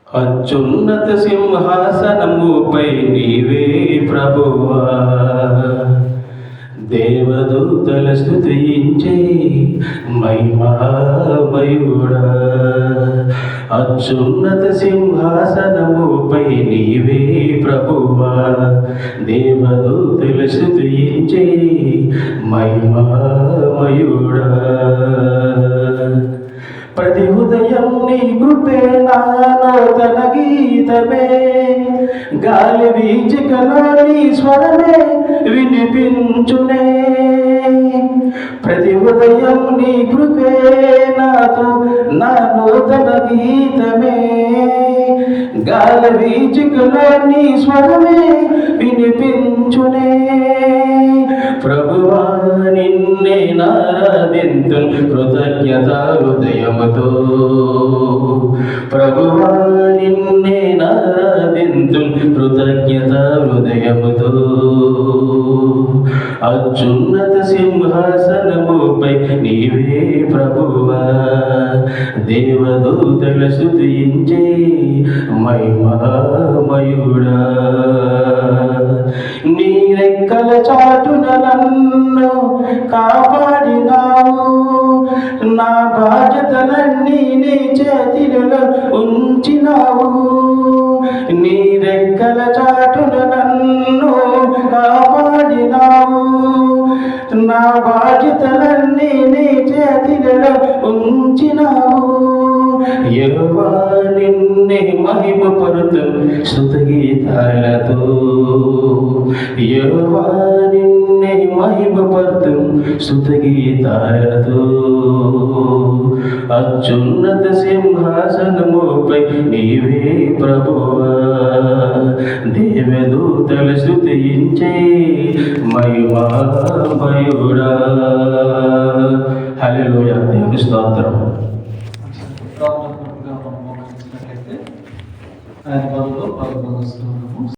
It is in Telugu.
అత్యున్నత సింహాసనముపై నీవే ప్రభువా, దేవదూతల స్తుతించే మహిమామయుడా. అత్యున్నత సింహాసనముపై నీవే ప్రభువా, దేవదూతల స్తుతించే మహిమామయుడా. ప్రతి ఉదయం నీ కృపే నూతన గీతమే, గాలి వీచికలో నీ స్వరమే వినిపించునే. ప్రతి ఉదయం నీ కృపే నా నూతన గీతమే, గాలి వీచికలో నీ స్వరమే వినిపించునే. ప్రభువా నిన్నే నారాధింతును కృతజ్ఞతా హృదయముతో, ప్రభువా నిన్నే నారాధింతును కృతజ్ఞతా హృదయముతో. అత్యున్నత సింహాసనముపై నీవే ప్రభువా, దేవదూతల స్తుతించే మహిమామయుడా. నీ రెక్కల చాటున నన్ను కాపాడినావు, నా బాధ్యతలన్నీ నీ చేతిలో ఉంచినావు. నీ రెక్కల చాటున నన్ను కాపాడినావు, నా బాధ్యతలన్నీ నీ చేతిలో ఉంచినావు. యెహోవా నిన్నే మహిమపరుతును స్తుతిగీతాలతో, యెహోవా నిన్నే మహిమపరుతును స్తుతిగీతాలతో. అత్యున్నత సింహాసనముపై నీవే ప్రభువా, దేవదూతల స్తుతించే మహిమామయుడా. హల్లెలూయా. దేవుని స్తోత్రం.